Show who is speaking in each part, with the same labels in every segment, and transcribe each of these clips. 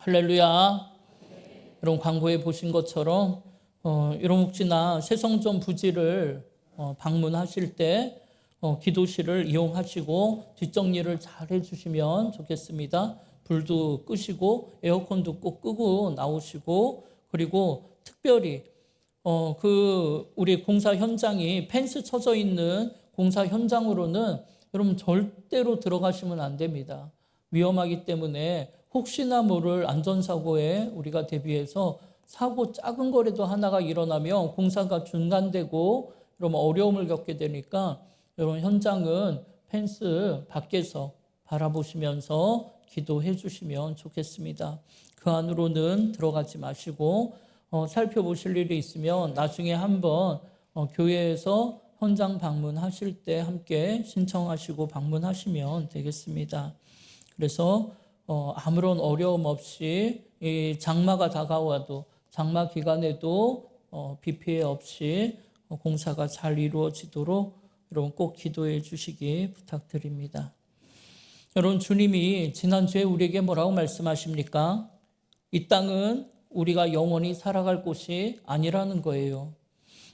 Speaker 1: 할렐루야. 여러분 광고에 보신 것처럼 여러분 혹시나 새성전 부지를 방문하실 때 기도실을 이용하시고 뒷정리를 잘 해주시면 좋겠습니다. 불도 끄시고 에어컨도 꼭 끄고 나오시고, 그리고 특별히 우리 공사 현장이 펜스 쳐져 있는 공사 현장으로는 여러분 절대로 들어가시면 안 됩니다. 위험하기 때문에 혹시나 모를 안전사고에 우리가 대비해서 사고 작은 거라도 하나가 일어나면 공사가 중단되고 여러분 어려움을 겪게 되니까 여러분 현장은 펜스 밖에서 바라보시면서 기도해 주시면 좋겠습니다. 그 안으로는 들어가지 마시고 살펴보실 일이 있으면 나중에 한번 교회에서 현장 방문하실 때 함께 신청하시고 방문하시면 되겠습니다. 그래서 아무런 어려움 없이 이 장마가 다가와도 장마 기간에도 비 피해 없이 공사가 잘 이루어지도록 여러분 꼭 기도해 주시기 부탁드립니다. 여러분 주님이 지난주에 우리에게 뭐라고 말씀하십니까? 이 땅은 우리가 영원히 살아갈 곳이 아니라는 거예요.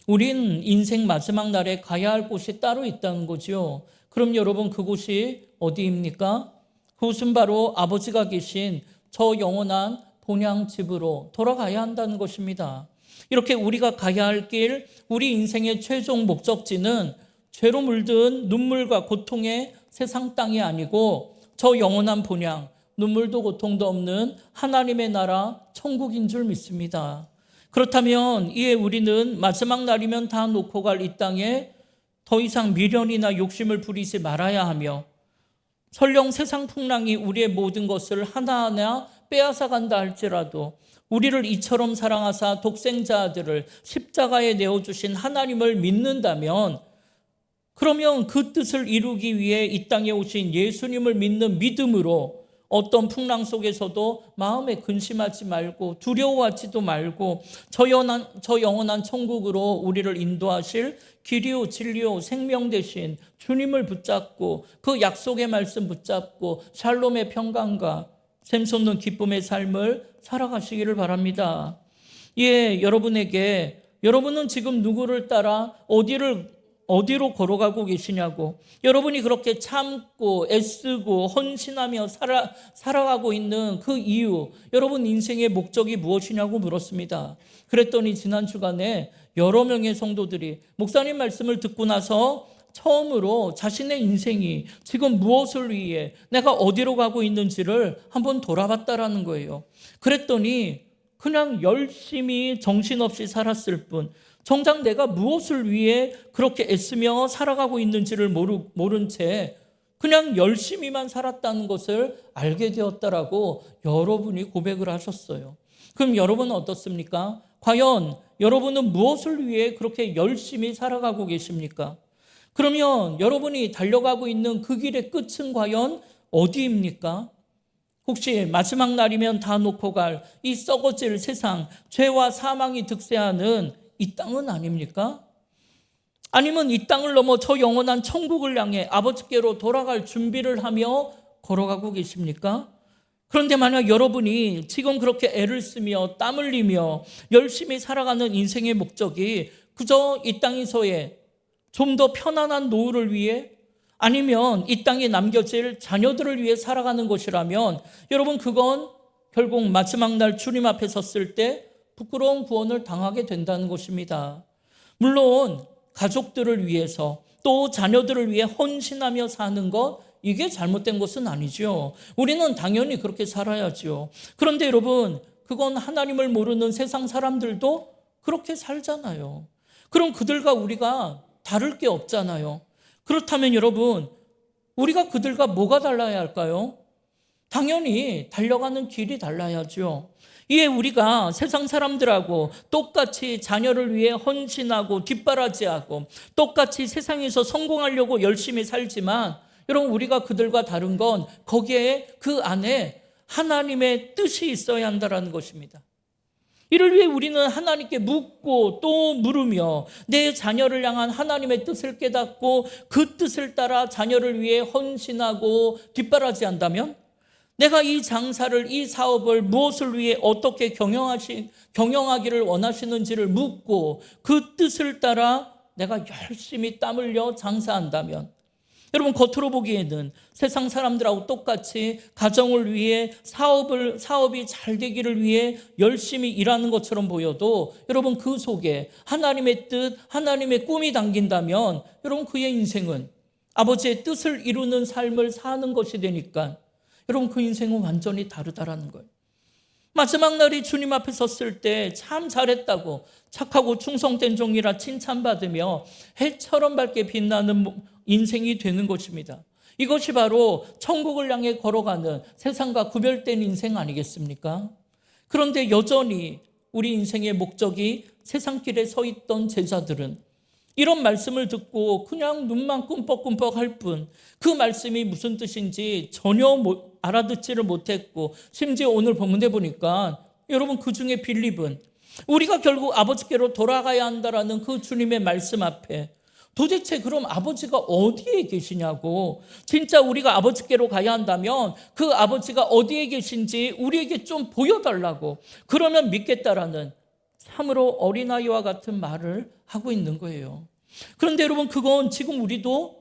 Speaker 1: 우린 인생 마지막 날에 가야 할 곳이 따로 있다는 거죠. 그럼 여러분 그곳이 어디입니까? 그곳은 바로 아버지가 계신 저 영원한 본향집으로 돌아가야 한다는 것입니다. 이렇게 우리가 가야 할 길, 우리 인생의 최종 목적지는 죄로 물든 눈물과 고통의 세상 땅이 아니고 저 영원한 본향, 눈물도 고통도 없는 하나님의 나라 천국인 줄 믿습니다. 그렇다면 이에 우리는 마지막 날이면 다 놓고 갈 이 땅에 더 이상 미련이나 욕심을 부리지 말아야 하며, 설령 세상 풍랑이 우리의 모든 것을 하나하나 빼앗아 간다 할지라도 우리를 이처럼 사랑하사 독생자 아들을 십자가에 내어주신 하나님을 믿는다면, 그러면 그 뜻을 이루기 위해 이 땅에 오신 예수님을 믿는 믿음으로 어떤 풍랑 속에서도 마음에 근심하지 말고 두려워하지도 말고 저 영원한 천국으로 우리를 인도하실 길이요 진리요 생명 되신 주님을 붙잡고 그 약속의 말씀 붙잡고 샬롬의 평강과 샘솟는 기쁨의 삶을 살아가시기를 바랍니다. 예, 여러분은 지금 누구를 따라 어디로 걸어가고 계시냐고, 여러분이 그렇게 참고 애쓰고 헌신하며 살아가고 있는 그 이유, 여러분 인생의 목적이 무엇이냐고 물었습니다. 그랬더니 지난 주간에 여러 명의 성도들이 목사님 말씀을 듣고 나서 처음으로 자신의 인생이 지금 무엇을 위해 내가 어디로 가고 있는지를 한번 돌아봤다라는 거예요. 그랬더니 그냥 열심히 정신없이 살았을 뿐 정작 내가 무엇을 위해 그렇게 애쓰며 살아가고 있는지를 모른 채 그냥 열심히만 살았다는 것을 알게 되었다라고 여러분이 고백을 하셨어요. 그럼 여러분은 어떻습니까? 과연 여러분은 무엇을 위해 그렇게 열심히 살아가고 계십니까? 그러면 여러분이 달려가고 있는 그 길의 끝은 과연 어디입니까? 혹시 마지막 날이면 다 놓고 갈 이 썩어질 세상, 죄와 사망이 득세하는 이 땅은 아닙니까? 아니면 이 땅을 넘어 저 영원한 천국을 향해 아버지께로 돌아갈 준비를 하며 걸어가고 계십니까? 그런데 만약 여러분이 지금 그렇게 애를 쓰며 땀 흘리며 열심히 살아가는 인생의 목적이 그저 이 땅에서의 좀 더 편안한 노후를 위해, 아니면 이 땅에 남겨질 자녀들을 위해 살아가는 것이라면 여러분 그건 결국 마지막 날 주님 앞에 섰을 때 부끄러운 구원을 당하게 된다는 것입니다. 물론 가족들을 위해서 또 자녀들을 위해 헌신하며 사는 것, 이게 잘못된 것은 아니죠. 우리는 당연히 그렇게 살아야죠. 그런데 여러분, 그건 하나님을 모르는 세상 사람들도 그렇게 살잖아요. 그럼 그들과 우리가 다를 게 없잖아요. 그렇다면 여러분, 우리가 그들과 뭐가 달라야 할까요? 당연히 달려가는 길이 달라야죠. 이에 우리가 세상 사람들하고 똑같이 자녀를 위해 헌신하고 뒷바라지하고 똑같이 세상에서 성공하려고 열심히 살지만, 여러분 우리가 그들과 다른 건 거기에 그 안에 하나님의 뜻이 있어야 한다는 것입니다. 이를 위해 우리는 하나님께 묻고 또 물으며 내 자녀를 향한 하나님의 뜻을 깨닫고 그 뜻을 따라 자녀를 위해 헌신하고 뒷바라지한다면 내가 이 장사를, 이 사업을 무엇을 위해 어떻게 경영하기를 원하시는지를 묻고 그 뜻을 따라 내가 열심히 땀 흘려 장사한다면, 여러분 겉으로 보기에는 세상 사람들하고 똑같이 가정을 위해 사업이 잘 되기를 위해 열심히 일하는 것처럼 보여도 여러분 그 속에 하나님의 뜻, 하나님의 꿈이 담긴다면 여러분 그의 인생은 아버지의 뜻을 이루는 삶을 사는 것이 되니까 여러분 그 인생은 완전히 다르다라는 거예요. 마지막 날이 주님 앞에 섰을 때 참 잘했다고 착하고 충성된 종이라 칭찬받으며 해처럼 밝게 빛나는 인생이 되는 것입니다. 이것이 바로 천국을 향해 걸어가는 세상과 구별된 인생 아니겠습니까? 그런데 여전히 우리 인생의 목적이 세상길에 서 있던 제자들은 이런 말씀을 듣고 그냥 눈만 꿈뻑꿈뻑 할 뿐 그 말씀이 무슨 뜻인지 전혀 알아듣지를 못했고, 심지어 오늘 본문에 보니까 여러분 그 중에 빌립은 우리가 결국 아버지께로 돌아가야 한다라는 그 주님의 말씀 앞에 도대체 그럼 아버지가 어디에 계시냐고, 진짜 우리가 아버지께로 가야 한다면 그 아버지가 어디에 계신지 우리에게 좀 보여달라고, 그러면 믿겠다라는 참으로 어린아이와 같은 말을 하고 있는 거예요. 그런데 여러분 그건 지금 우리도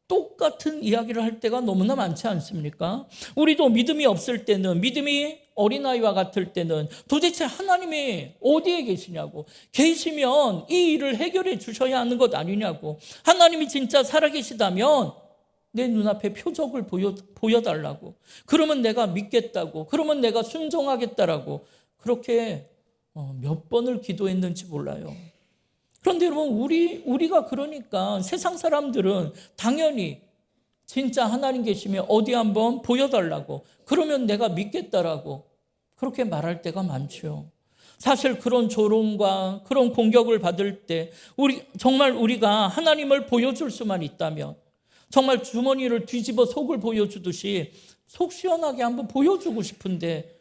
Speaker 1: 똑같은 이야기를 할 때가 너무나 많지 않습니까? 우리도 믿음이 없을 때는, 믿음이 어린아이와 같을 때는 도대체 하나님이 어디에 계시냐고, 계시면 이 일을 해결해 주셔야 하는 것 아니냐고, 하나님이 진짜 살아계시다면 내 눈앞에 표적을 보여달라고, 그러면 내가 믿겠다고, 그러면 내가 순종하겠다라고 그렇게 몇 번을 기도했는지 몰라요. 그런데 여러분 우리가 그러니까 세상 사람들은 당연히 진짜 하나님 계시면 어디 한번 보여달라고, 그러면 내가 믿겠다라고 그렇게 말할 때가 많죠. 사실 그런 조롱과 그런 공격을 받을 때 정말 우리가 하나님을 보여줄 수만 있다면, 정말 주머니를 뒤집어 속을 보여주듯이 속 시원하게 한번 보여주고 싶은데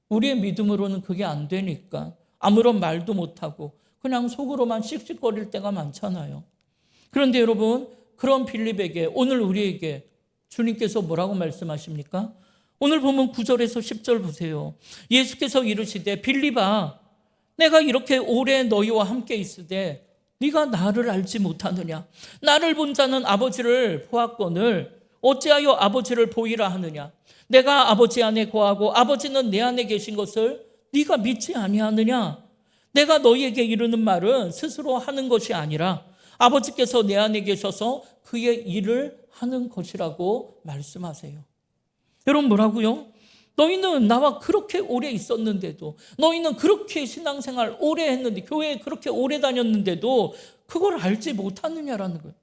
Speaker 1: 우리의 믿음으로는 그게 안 되니까 아무런 말도 못하고 그냥 속으로만 씩씩거릴 때가 많잖아요. 그런데 여러분 그런 빌립에게 오늘 우리에게 주님께서 뭐라고 말씀하십니까? 오늘 보면 9절에서 10절 보세요. 예수께서 이르시되 빌립아, 내가 이렇게 오래 너희와 함께 있으되 네가 나를 알지 못하느냐? 나를 본 자는 아버지를 보았거늘 어찌하여 아버지를 보이라 하느냐? 내가 아버지 안에 거하고 아버지는 내 안에 계신 것을 네가 믿지 아니하느냐? 내가 너희에게 이르는 말은 스스로 하는 것이 아니라 아버지께서 내 안에 계셔서 그의 일을 하는 것이라고 말씀하세요. 여러분 뭐라고요? 너희는 나와 그렇게 오래 있었는데도, 너희는 그렇게 신앙생활 오래 했는데, 교회에 그렇게 오래 다녔는데도 그걸 알지 못하느냐라는 거예요.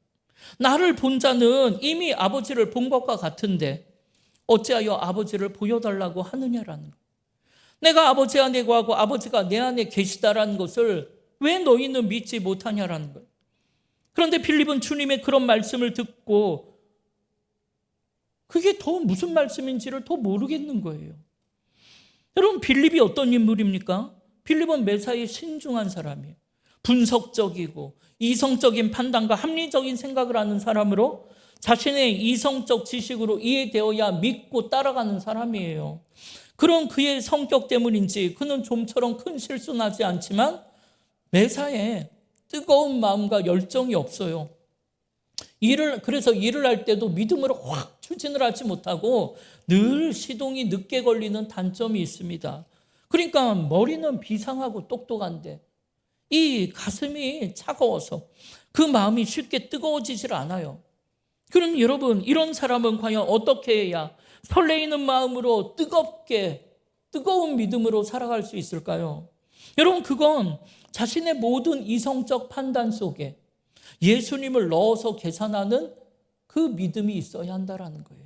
Speaker 1: 나를 본 자는 이미 아버지를 본 것과 같은데 어찌하여 아버지를 보여달라고 하느냐라는 거예요. 내가 아버지 안에 거하고 아버지가 내 안에 계시다라는 것을 왜 너희는 믿지 못하냐라는 거예요. 그런데 빌립은 주님의 그런 말씀을 듣고 그게 더 무슨 말씀인지를 더 모르겠는 거예요. 여러분 빌립이 어떤 인물입니까? 빌립은 매사에 신중한 사람이에요. 분석적이고 이성적인 판단과 합리적인 생각을 하는 사람으로 자신의 이성적 지식으로 이해되어야 믿고 따라가는 사람이에요. 그런 그의 성격 때문인지 그는 좀처럼 큰 실수는 하지 않지만 매사에 뜨거운 마음과 열정이 없어요. 그래서 일을 할 때도 믿음으로 확 추진을 하지 못하고 늘 시동이 늦게 걸리는 단점이 있습니다. 그러니까 머리는 비상하고 똑똑한데 이 가슴이 차가워서 그 마음이 쉽게 뜨거워지질 않아요. 그럼 여러분 이런 사람은 과연 어떻게 해야 설레이는 마음으로 뜨거운 믿음으로 살아갈 수 있을까요? 여러분 그건 자신의 모든 이성적 판단 속에 예수님을 넣어서 계산하는 그 믿음이 있어야 한다는 거예요.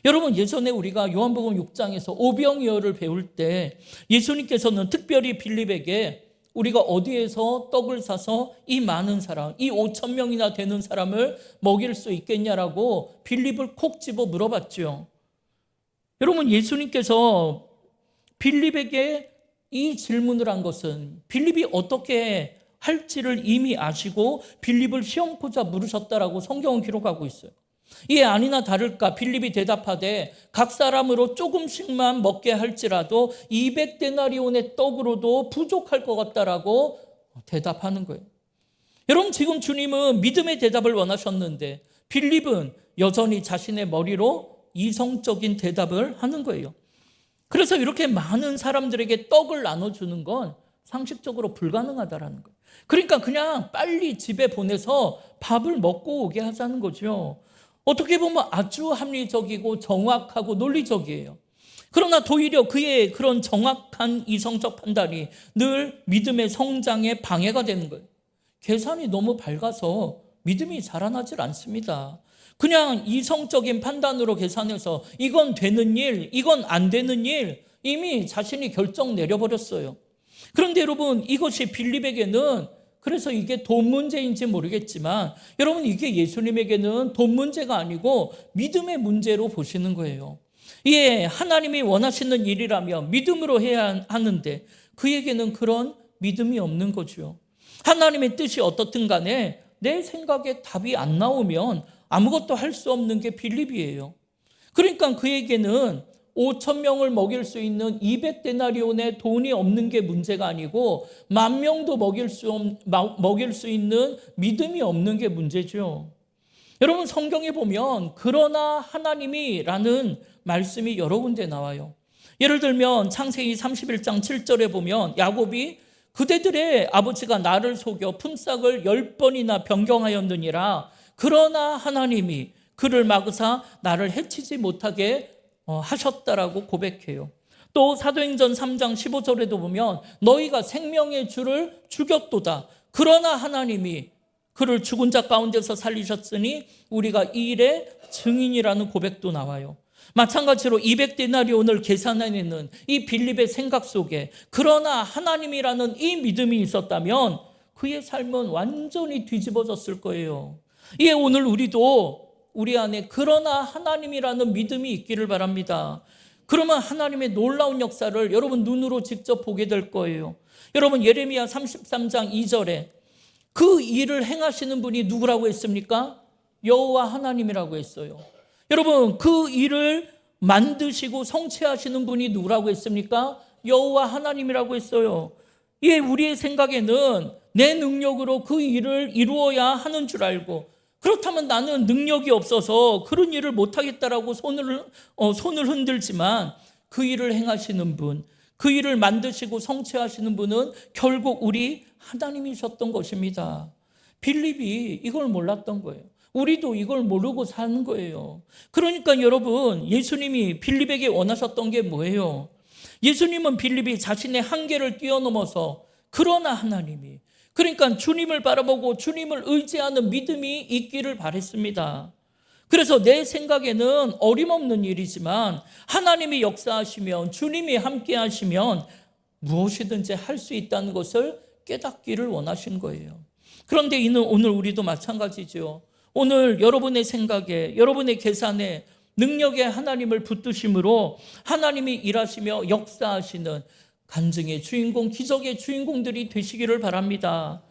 Speaker 1: 여러분 예전에 우리가 요한복음 6장에서 오병이어를 배울 때 예수님께서는 특별히 빌립에게 우리가 어디에서 떡을 사서 이 많은 사람, 이 5천 명이나 되는 사람을 먹일 수 있겠냐라고 빌립을 콕 집어 물어봤죠. 여러분 예수님께서 빌립에게 이 질문을 한 것은 빌립이 어떻게 할지를 이미 아시고 빌립을 시험코자 물으셨다라고 성경은 기록하고 있어요. 이에 아니나 다를까 빌립이 대답하되 각 사람으로 조금씩만 먹게 할지라도 200데나리온의 떡으로도 부족할 것 같다라고 대답하는 거예요. 여러분, 지금 주님은 믿음의 대답을 원하셨는데 빌립은 여전히 자신의 머리로 이성적인 대답을 하는 거예요. 그래서 이렇게 많은 사람들에게 떡을 나눠주는 건 상식적으로 불가능하다라는 거예요. 그러니까 그냥 빨리 집에 보내서 밥을 먹고 오게 하자는 거죠. 어떻게 보면 아주 합리적이고 정확하고 논리적이에요. 그러나 도리어 그의 그런 정확한 이성적 판단이 늘 믿음의 성장에 방해가 되는 거예요. 계산이 너무 밝아서 믿음이 자라나질 않습니다. 그냥 이성적인 판단으로 계산해서 이건 되는 일, 이건 안 되는 일, 이미 자신이 결정 내려버렸어요. 그런데 여러분, 이것이 빌립에게는, 그래서 이게 돈 문제인지 모르겠지만 여러분, 이게 예수님에게는 돈 문제가 아니고 믿음의 문제로 보시는 거예요. 예, 하나님이 원하시는 일이라면 믿음으로 해야 하는데 그에게는 그런 믿음이 없는 거죠. 하나님의 뜻이 어떻든 간에 내 생각에 답이 안 나오면 아무것도 할 수 없는 게 빌립이에요. 그러니까 그에게는 5,000명을 먹일 수 있는 200데나리온의 돈이 없는 게 문제가 아니고 10,000명도 먹일 수 있는 믿음이 없는 게 문제죠. 여러분, 성경에 보면 그러나 하나님이라는 말씀이 여러 군데 나와요. 예를 들면 창세기 31장 7절에 보면 야곱이 그대들의 아버지가 나를 속여 품삯을 10번이나 변경하였느니라. 그러나 하나님이 그를 막으사 나를 해치지 못하게 하셨다라고 고백해요. 또 사도행전 3장 15절에도 보면 너희가 생명의 주를 죽였도다. 그러나 하나님이 그를 죽은 자 가운데서 살리셨으니 우리가 이 일의 증인이라는 고백도 나와요. 마찬가지로 200데나리온을 계산해내는 이 빌립의 생각 속에 그러나 하나님이라는 이 믿음이 있었다면 그의 삶은 완전히 뒤집어졌을 거예요. 이에 오늘 우리도 우리 안에 그러나 하나님이라는 믿음이 있기를 바랍니다. 그러면 하나님의 놀라운 역사를 여러분 눈으로 직접 보게 될 거예요. 여러분, 예레미야 33장 2절에 그 일을 행하시는 분이 누구라고 했습니까? 여호와 하나님이라고 했어요. 여러분, 그 일을 만드시고 성취하시는 분이 누구라고 했습니까? 여호와 하나님이라고 했어요. 예, 우리의 생각에는 내 능력으로 그 일을 이루어야 하는 줄 알고, 그렇다면 나는 능력이 없어서 그런 일을 못하겠다라고 손을 흔들지만 그 일을 행하시는 분, 그 일을 만드시고 성취하시는 분은 결국 우리 하나님이셨던 것입니다. 빌립이 이걸 몰랐던 거예요. 우리도 이걸 모르고 사는 거예요. 그러니까 여러분, 예수님이 빌립에게 원하셨던 게 뭐예요? 예수님은 빌립이 자신의 한계를 뛰어넘어서 그러나 하나님이, 그러니까 주님을 바라보고 주님을 의지하는 믿음이 있기를 바랬습니다. 그래서 내 생각에는 어림없는 일이지만 하나님이 역사하시면, 주님이 함께 하시면 무엇이든지 할 수 있다는 것을 깨닫기를 원하신 거예요. 그런데 이는 오늘 우리도 마찬가지죠. 오늘 여러분의 생각에, 여러분의 계산에, 능력에 하나님을 붙드심으로 하나님이 일하시며 역사하시는 간증의 주인공, 기적의 주인공들이 되시기를 바랍니다.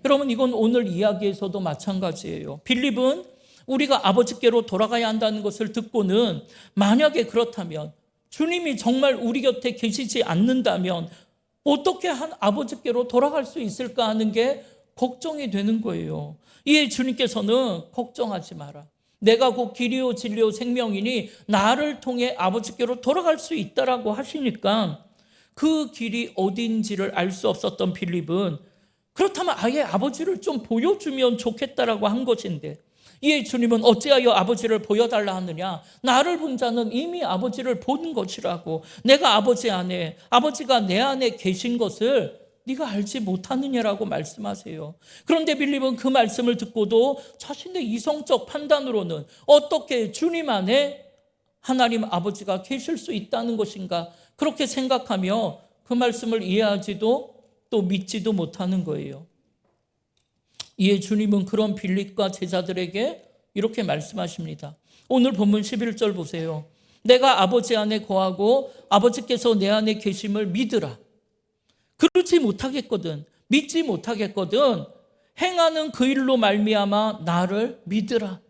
Speaker 1: 여러분, 이건 오늘 이야기에서도 마찬가지예요. 빌립은 우리가 아버지께로 돌아가야 한다는 것을 듣고는 만약에 그렇다면, 주님이 정말 우리 곁에 계시지 않는다면 어떻게 한 아버지께로 돌아갈 수 있을까 하는 게 걱정이 되는 거예요. 이에 주님께서는 걱정하지 마라. 내가 곧 길이요 진리요 생명이니 나를 통해 아버지께로 돌아갈 수 있다라고 하시니까 그 길이 어딘지를 알 수 없었던 빌립은 그렇다면 아예 아버지를 좀 보여주면 좋겠다라고 한 것인데, 이에 주님은 어찌하여 아버지를 보여달라 하느냐? 나를 본 자는 이미 아버지를 본 것이라고. 내가 아버지 안에, 아버지가 내 안에 계신 것을 네가 알지 못하느냐라고 말씀하세요. 그런데 빌립은 그 말씀을 듣고도 자신의 이성적 판단으로는 어떻게 주님 안에 하나님 아버지가 계실 수 있다는 것인가, 그렇게 생각하며 그 말씀을 이해하지도 또 믿지도 못하는 거예요. 이에 주님은 그런 빌립과 제자들에게 이렇게 말씀하십니다. 오늘 본문 11절 보세요. 내가 아버지 안에 거하고 아버지께서 내 안에 계심을 믿으라. 그렇지 못하겠거든, 믿지 못하겠거든 행하는 그 일로 말미암아 나를 믿으라.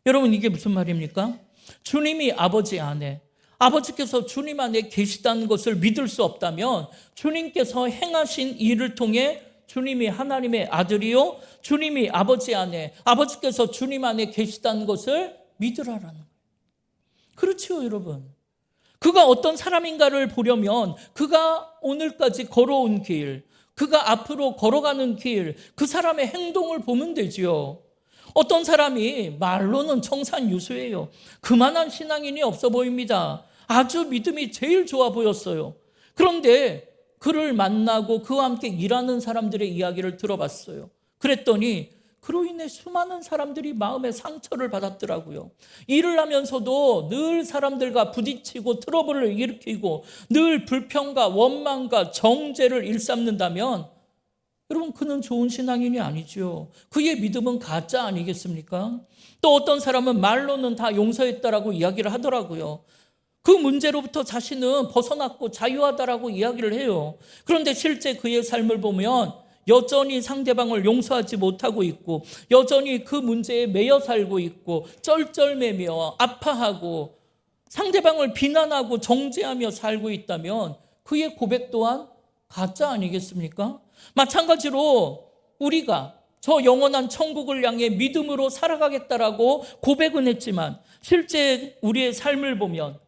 Speaker 1: 여러분, 이게 무슨 말입니까? 주님이 아버지 안에, 아버지께서 주님 안에 계시다는 것을 믿을 수 없다면 주님께서 행하신 일을 통해 주님이 하나님의 아들이요, 주님이 아버지 안에, 아버지께서 주님 안에 계시다는 것을 믿으라라는 거예요. 그렇지요, 여러분. 그가 어떤 사람인가를 보려면 그가 오늘까지 걸어온 길, 그가 앞으로 걸어가는 길, 그 사람의 행동을 보면 되지요. 어떤 사람이 말로는 청산유수예요. 그만한 신앙인이 없어 보입니다. 아주 믿음이 제일 좋아 보였어요. 그런데 그를 만나고 그와 함께 일하는 사람들의 이야기를 들어봤어요. 그랬더니 그로 인해 수많은 사람들이 마음의 상처를 받았더라고요. 일을 하면서도 늘 사람들과 부딪히고 트러블을 일으키고 늘 불평과 원망과 정죄를 일삼는다면 여러분, 그는 좋은 신앙인이 아니죠. 그의 믿음은 가짜 아니겠습니까? 또 어떤 사람은 말로는 다 용서했다라고 이야기를 하더라고요. 그 문제로부터 자신은 벗어났고 자유하다라고 이야기를 해요. 그런데 실제 그의 삶을 보면 여전히 상대방을 용서하지 못하고 있고 여전히 그 문제에 매여 살고 있고 쩔쩔매며 아파하고 상대방을 비난하고 정죄하며 살고 있다면 그의 고백 또한 가짜 아니겠습니까? 마찬가지로 우리가 저 영원한 천국을 향해 믿음으로 살아가겠다라고 고백은 했지만 실제 우리의 삶을 보면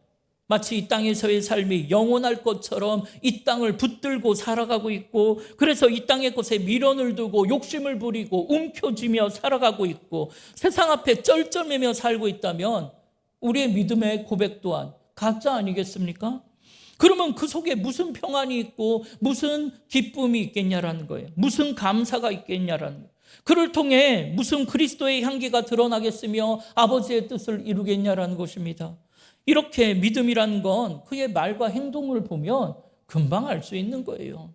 Speaker 1: 마치 이 땅에서의 삶이 영원할 것처럼 이 땅을 붙들고 살아가고 있고, 그래서 이 땅의 것에 미련을 두고 욕심을 부리고 움켜쥐며 살아가고 있고 세상 앞에 쩔쩔매며 살고 있다면 우리의 믿음의 고백 또한 가짜 아니겠습니까? 그러면 그 속에 무슨 평안이 있고 무슨 기쁨이 있겠냐라는 거예요. 무슨 감사가 있겠냐라는 거예요. 그를 통해 무슨 그리스도의 향기가 드러나겠으며 아버지의 뜻을 이루겠냐라는 것입니다. 이렇게 믿음이라는 건 그의 말과 행동을 보면 금방 알 수 있는 거예요.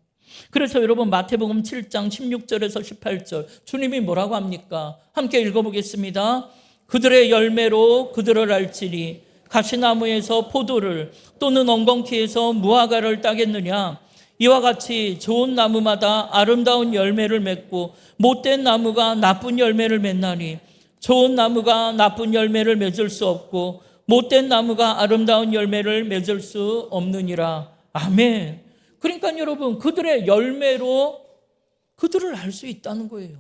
Speaker 1: 그래서 여러분, 마태복음 7장 16절에서 18절 주님이 뭐라고 합니까? 함께 읽어보겠습니다. 그들의 열매로 그들을 알지니 가시나무에서 포도를 또는 엉겅퀴에서 무화과를 따겠느냐? 이와 같이 좋은 나무마다 아름다운 열매를 맺고 못된 나무가 나쁜 열매를 맺나니 좋은 나무가 나쁜 열매를 맺을 수 없고 못된 나무가 아름다운 열매를 맺을 수 없느니라. 아멘. 그러니까 여러분, 그들의 열매로 그들을 알 수 있다는 거예요.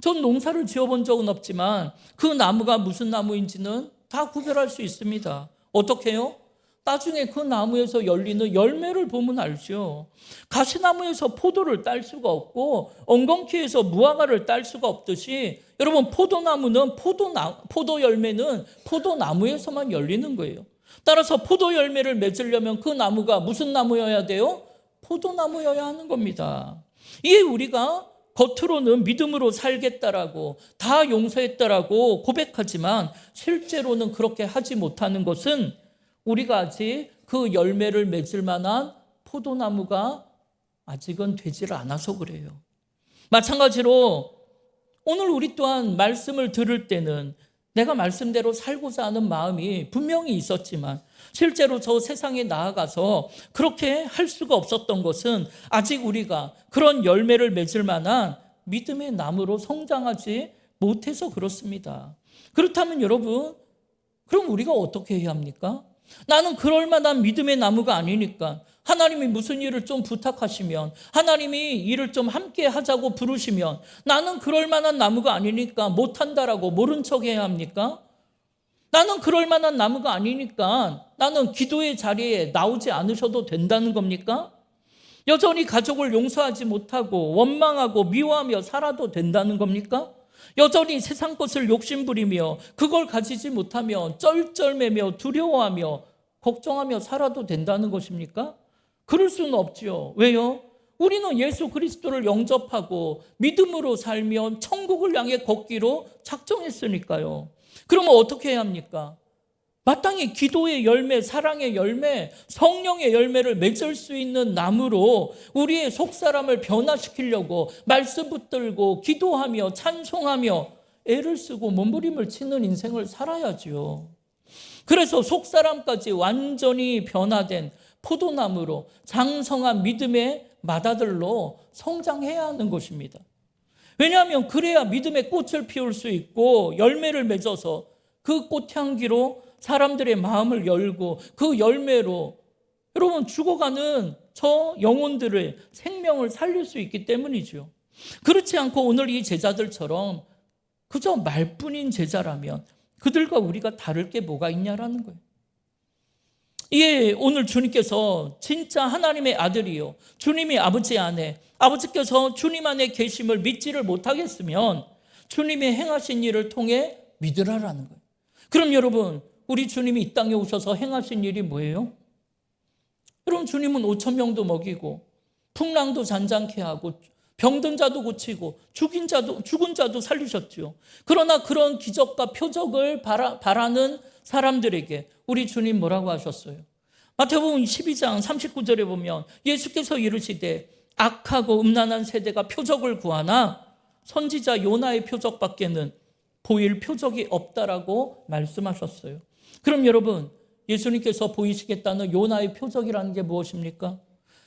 Speaker 1: 전 농사를 지어본 적은 없지만 그 나무가 무슨 나무인지는 다 구별할 수 있습니다. 어떻게 해요? 나중에 그 나무에서 열리는 열매를 보면 알죠. 가시나무에서 포도를 딸 수가 없고 엉겅퀴에서 무화과를 딸 수가 없듯이 여러분, 포도나무는 포도 열매는 포도나무에서만 열리는 거예요. 따라서 포도 열매를 맺으려면 그 나무가 무슨 나무여야 돼요? 포도나무여야 하는 겁니다. 이게 우리가 겉으로는 믿음으로 살겠다라고 다 용서했다라고 고백하지만 실제로는 그렇게 하지 못하는 것은 우리가 아직 그 열매를 맺을 만한 포도나무가 아직은 되질 않아서 그래요. 마찬가지로 오늘 우리 또한 말씀을 들을 때는 내가 말씀대로 살고자 하는 마음이 분명히 있었지만 실제로 저 세상에 나아가서 그렇게 할 수가 없었던 것은 아직 우리가 그런 열매를 맺을 만한 믿음의 나무로 성장하지 못해서 그렇습니다. 그렇다면 여러분, 그럼 우리가 어떻게 해야 합니까? 나는 그럴 만한 믿음의 나무가 아니니까 하나님이 무슨 일을 좀 부탁하시면, 하나님이 일을 좀 함께 하자고 부르시면 나는 그럴 만한 나무가 아니니까 못한다라고 모른 척 해야 합니까? 나는 그럴 만한 나무가 아니니까 나는 기도의 자리에 나오지 않으셔도 된다는 겁니까? 여전히 가족을 용서하지 못하고 원망하고 미워하며 살아도 된다는 겁니까? 여전히 세상 것을 욕심부리며 그걸 가지지 못하며 쩔쩔매며 두려워하며 걱정하며 살아도 된다는 것입니까? 그럴 수는 없지요. 왜요? 우리는 예수 그리스도를 영접하고 믿음으로 살면 천국을 향해 걷기로 작정했으니까요. 그러면 어떻게 해야 합니까? 마땅히 기도의 열매, 사랑의 열매, 성령의 열매를 맺을 수 있는 나무로 우리의 속사람을 변화시키려고 말씀 붙들고 기도하며 찬송하며 애를 쓰고 몸부림을 치는 인생을 살아야지요. 그래서 속사람까지 완전히 변화된 포도나무로 장성한 믿음의 맏아들로 성장해야 하는 것입니다. 왜냐하면 그래야 믿음의 꽃을 피울 수 있고 열매를 맺어서 그 꽃향기로 사람들의 마음을 열고 그 열매로 여러분 죽어가는 저 영혼들의 생명을 살릴 수 있기 때문이죠. 그렇지 않고 오늘 이 제자들처럼 그저 말뿐인 제자라면 그들과 우리가 다를 게 뭐가 있냐라는 거예요. 예, 오늘 주님께서 진짜 하나님의 아들이요, 주님이 아버지 안에, 아버지께서 주님 안에 계심을 믿지를 못하겠으면 주님이 행하신 일을 통해 믿으라라는 거예요. 그럼 여러분, 우리 주님이 이 땅에 오셔서 행하신 일이 뭐예요? 여러분, 주님은 5천 명도 먹이고 풍랑도 잔잔케 하고 병든 자도 고치고 죽은 자도 살리셨죠. 그러나 그런 기적과 표적을 바라는 사람들에게 우리 주님 뭐라고 하셨어요? 마태복음 12장 39절에 보면 예수께서 이르시되 악하고 음란한 세대가 표적을 구하나 선지자 요나의 표적밖에는 보일 표적이 없다라고 말씀하셨어요. 그럼 여러분, 예수님께서 보이시겠다는 요나의 표적이라는 게 무엇입니까?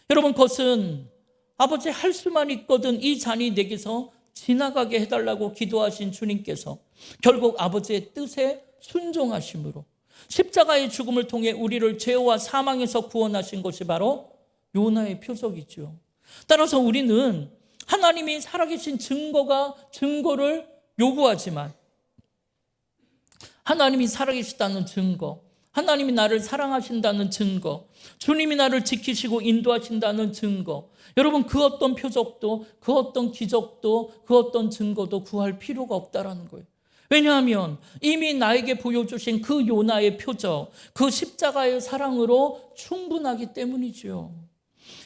Speaker 1: 여러분, 그것은 아버지 할 수만 있거든 이 잔이 내게서 지나가게 해달라고 기도하신 주님께서 결국 아버지의 뜻에 순종하심으로 십자가의 죽음을 통해 우리를 죄와 사망에서 구원하신 것이 바로 요나의 표적이죠. 따라서 우리는 하나님이 살아계신 증거를 요구하지만 하나님이 살아계시다는 증거, 하나님이 나를 사랑하신다는 증거, 주님이 나를 지키시고 인도하신다는 증거, 여러분 그 어떤 표적도, 그 어떤 기적도, 그 어떤 증거도 구할 필요가 없다라는 거예요. 왜냐하면 이미 나에게 보여주신 그 요나의 표적, 그 십자가의 사랑으로 충분하기 때문이죠.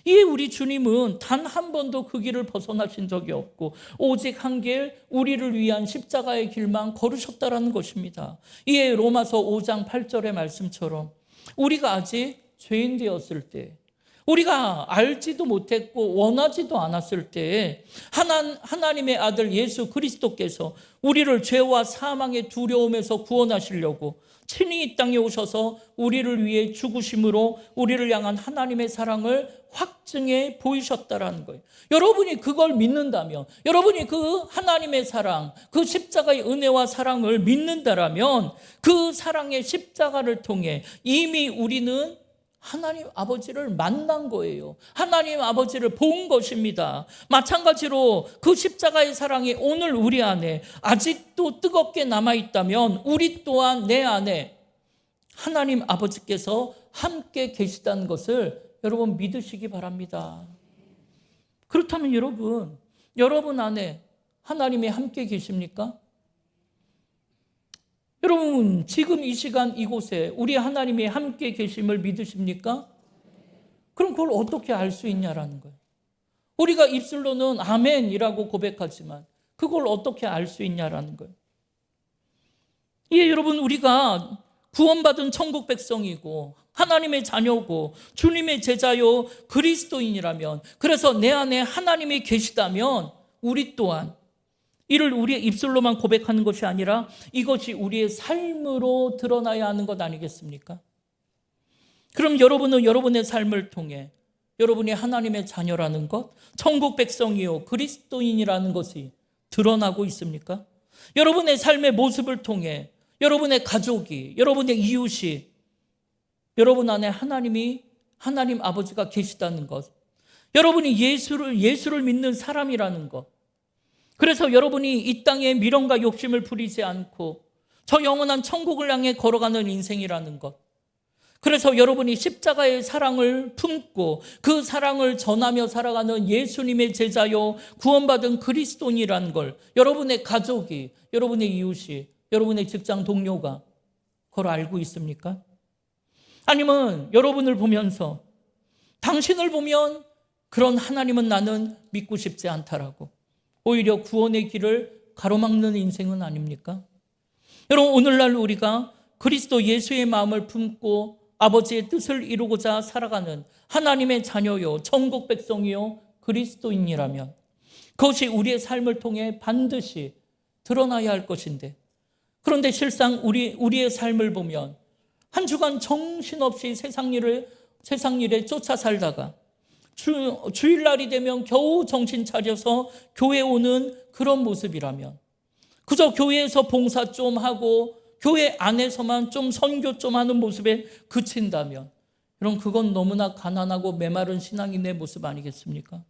Speaker 1: 이에 우리 주님은 단 한 번도 그 길을 벗어나신 적이 없고 오직 한 길, 우리를 위한 십자가의 길만 걸으셨다라는 것입니다. 이에 로마서 5장 8절의 말씀처럼 우리가 아직 죄인 되었을 때, 우리가 알지도 못했고 원하지도 않았을 때 하나님의 아들 예수 그리스도께서 우리를 죄와 사망의 두려움에서 구원하시려고 친히 이 땅에 오셔서 우리를 위해 죽으심으로 우리를 향한 하나님의 사랑을 확증해 보이셨다라는 거예요. 여러분이 그걸 믿는다면, 여러분이 그 하나님의 사랑, 그 십자가의 은혜와 사랑을 믿는다라면 그 사랑의 십자가를 통해 이미 우리는 하나님 아버지를 만난 거예요. 하나님 아버지를 본 것입니다. 마찬가지로 그 십자가의 사랑이 오늘 우리 안에 아직도 뜨겁게 남아있다면 우리 또한 내 안에 하나님 아버지께서 함께 계시다는 것을 여러분 믿으시기 바랍니다. 그렇다면 여러분 안에 하나님이 함께 계십니까? 여러분 지금 이 시간 이곳에 우리 하나님이 함께 계심을 믿으십니까? 그럼 그걸 어떻게 알 수 있냐라는 거예요. 우리가 입술로는 아멘이라고 고백하지만 그걸 어떻게 알 수 있냐라는 거예요. 예, 여러분 우리가 구원받은 천국 백성이고 하나님의 자녀고 주님의 제자요 그리스도인이라면, 그래서 내 안에 하나님이 계시다면 우리 또한 이를 우리의 입술로만 고백하는 것이 아니라 이것이 우리의 삶으로 드러나야 하는 것 아니겠습니까? 그럼 여러분은 여러분의 삶을 통해 여러분이 하나님의 자녀라는 것, 천국 백성이요 그리스도인이라는 것이 드러나고 있습니까? 여러분의 삶의 모습을 통해 여러분의 가족이, 여러분의 이웃이 여러분 안에 하나님 아버지가 계시다는 것, 여러분이 예수를 믿는 사람이라는 것, 그래서 여러분이 이 땅에 미련과 욕심을 부리지 않고 저 영원한 천국을 향해 걸어가는 인생이라는 것, 그래서 여러분이 십자가의 사랑을 품고 그 사랑을 전하며 살아가는 예수님의 제자요 구원받은 그리스도인이라는 걸 여러분의 가족이, 여러분의 이웃이, 여러분의 직장 동료가 그걸 알고 있습니까? 아니면 여러분을 보면서 당신을 보면 그런 하나님은 나는 믿고 싶지 않다라고 오히려 구원의 길을 가로막는 인생은 아닙니까? 여러분 오늘날 우리가 그리스도 예수의 마음을 품고 아버지의 뜻을 이루고자 살아가는 하나님의 자녀요 천국 백성이요 그리스도인이라면 그것이 우리의 삶을 통해 반드시 드러나야 할 것인데, 그런데 실상 우리의 삶을 보면 한 주간 정신없이 세상 일에 쫓아 살다가 주일날이 되면 겨우 정신 차려서 교회 오는 그런 모습이라면, 그저 교회에서 봉사 좀 하고 교회 안에서만 좀 선교 좀 하는 모습에 그친다면 여러분, 그건 너무나 가난하고 메마른 신앙인의 모습 아니겠습니까?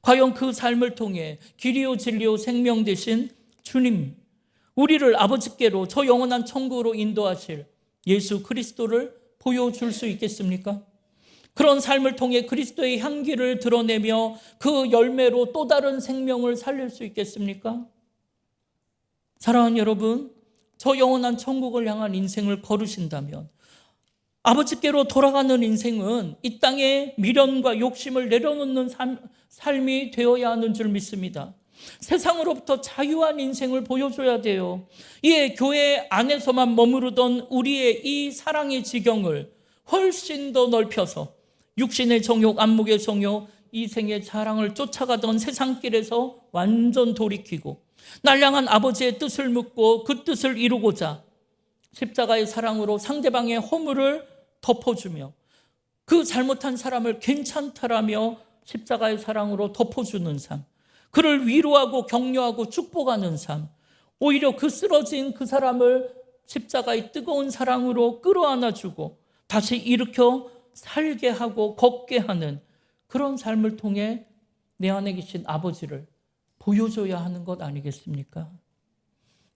Speaker 1: 과연 그 삶을 통해 길이요 진리요 생명 되신 주님, 우리를 아버지께로 저 영원한 천국으로 인도하실 예수 그리스도를 보여줄 수 있겠습니까? 그런 삶을 통해 그리스도의 향기를 드러내며 그 열매로 또 다른 생명을 살릴 수 있겠습니까? 사랑하는 여러분, 저 영원한 천국을 향한 인생을 걸으신다면 아버지께로 돌아가는 인생은 이 땅에 미련과 욕심을 내려놓는 삶이 되어야 하는 줄 믿습니다. 세상으로부터 자유한 인생을 보여줘야 돼요. 이에 교회 안에서만 머무르던 우리의 이 사랑의 지경을 훨씬 더 넓혀서 육신의 정욕, 안목의 정욕, 이생의 자랑을 쫓아가던 세상길에서 완전 돌이키고 날 향한 아버지의 뜻을 묻고 그 뜻을 이루고자 십자가의 사랑으로 상대방의 허물을 덮어주며 그 잘못한 사람을 괜찮다라며 십자가의 사랑으로 덮어주는 삶, 그를 위로하고 격려하고 축복하는 삶, 오히려 그 쓰러진 그 사람을 십자가의 뜨거운 사랑으로 끌어안아주고 다시 일으켜 살게 하고 걷게 하는 그런 삶을 통해 내 안에 계신 아버지를 보여줘야 하는 것 아니겠습니까?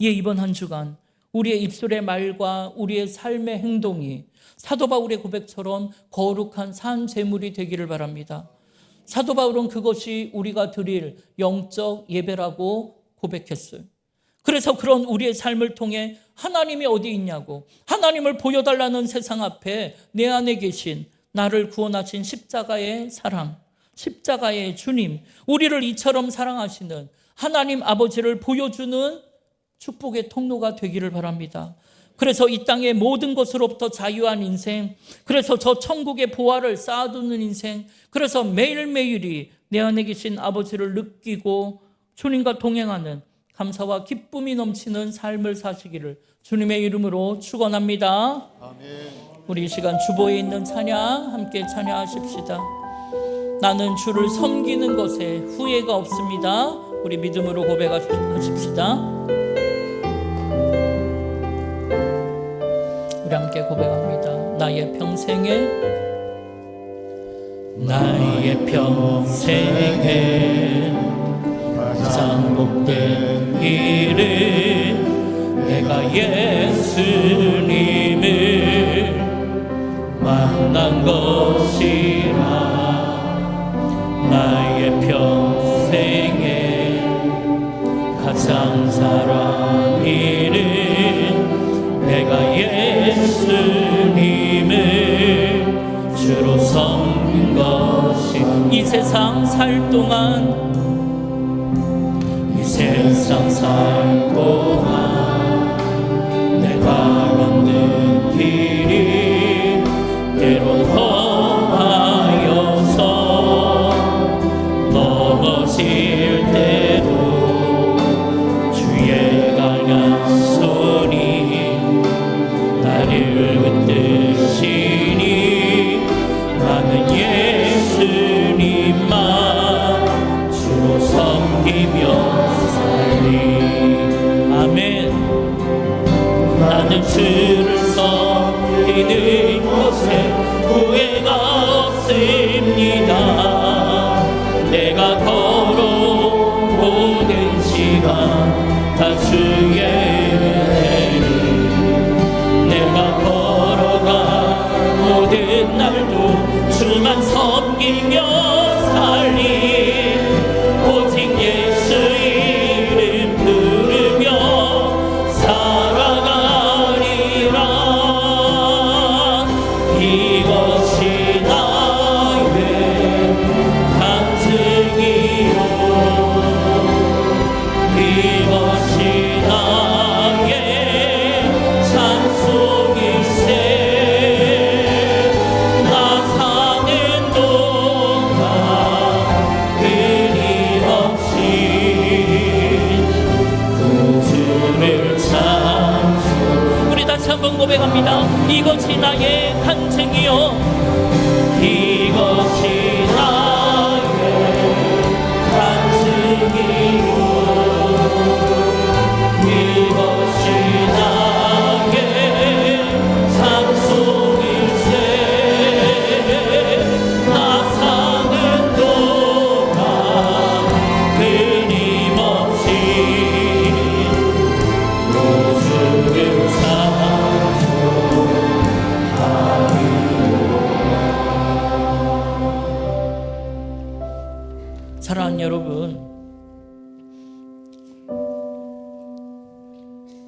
Speaker 1: 예, 이번 한 주간 우리의 입술의 말과 우리의 삶의 행동이 사도 바울의 고백처럼 거룩한 산 제물이 되기를 바랍니다. 사도 바울은 그것이 우리가 드릴 영적 예배라고 고백했어요. 그래서 그런 우리의 삶을 통해 하나님이 어디 있냐고, 하나님을 보여달라는 세상 앞에 내 안에 계신 나를 구원하신 십자가의 사랑, 십자가의 주님, 우리를 이처럼 사랑하시는 하나님 아버지를 보여주는 축복의 통로가 되기를 바랍니다. 그래서 이 땅의 모든 것으로부터 자유한 인생, 그래서 저 천국의 보화를 쌓아두는 인생, 그래서 매일매일이 내 안에 계신 아버지를 느끼고 주님과 동행하는 감사와 기쁨이 넘치는 삶을 사시기를 주님의 이름으로 축원합니다. 아멘. 우리 이 시간 주보에 있는 찬양 함께 찬양하십시다. 나는 주를 섬기는 것에 후회가 없습니다. 우리 믿음으로 고백하십시다. 우리 함께 고백합니다. 나의 평생에 가장 복된 일은 내가 예수님을 만난 것이라. 나의 평생에 가장 사랑 일은 내가 예수님을 주로 섬긴 것이. 이 세상 살 동안 내가 걷는 길이 때론 험하여서 넘어질 때도 주의 강한 손이 나를 붙드시니 나는 예수님만 주로 섬기며 아멘. 나는 주를 섬기는 곳에 후회가 없습니다. 내가 걸어오는 시간 다 주의 은혜를, 내가 걸어가 모든 날도 주만 섬기며 살리. 오직 예수 이름 부르며 살아가리라. 이것이 나의 간증이요, 이것이 나의 찬송일세. 나 사는 동안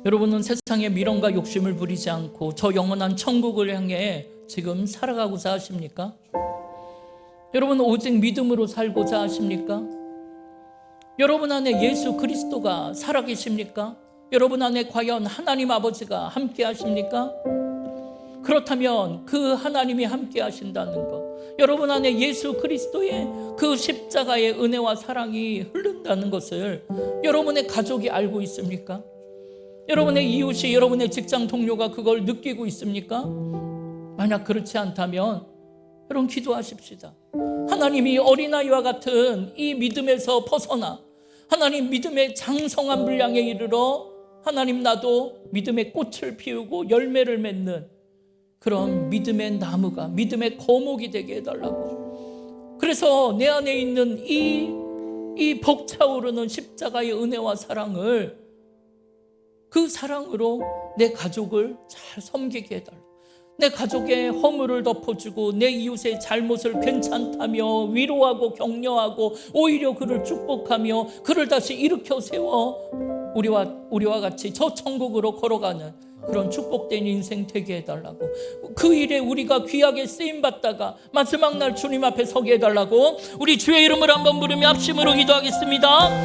Speaker 1: 여러분은 세상의 미련과 욕심을 부리지 않고 저 영원한 천국을 향해 지금 살아가고자 하십니까? 여러분 오직 믿음으로 살고자 하십니까? 여러분 안에 예수 그리스도가 살아계십니까? 여러분 안에 과연 하나님 아버지가 함께 하십니까? 그렇다면 그 하나님이 함께 하신다는 것, 여러분 안에 예수 그리스도의 그 십자가의 은혜와 사랑이 흐른다는 것을 여러분의 가족이 알고 있습니까? 여러분의 이웃이, 여러분의 직장 동료가 그걸 느끼고 있습니까? 만약 그렇지 않다면 여러분 기도하십시다. 하나님이 어린아이와 같은 이 믿음에서 벗어나 하나님 믿음의 장성한 분량에 이르러 하나님 나도 믿음의 꽃을 피우고 열매를 맺는 그런 믿음의 나무가, 믿음의 거목이 되게 해달라고. 그래서 내 안에 있는 이 벅차오르는 십자가의 은혜와 사랑을, 그 사랑으로 내 가족을 잘 섬기게 해달라고. 내 가족의 허물을 덮어주고 내 이웃의 잘못을 괜찮다며 위로하고 격려하고 오히려 그를 축복하며 그를 다시 일으켜 세워 우리와 같이 저 천국으로 걸어가는 그런 축복된 인생 되게 해달라고. 그 일에 우리가 귀하게 쓰임받다가 마지막 날 주님 앞에 서게 해달라고 우리 주의 이름을 한번 부르며 합심으로 기도하겠습니다.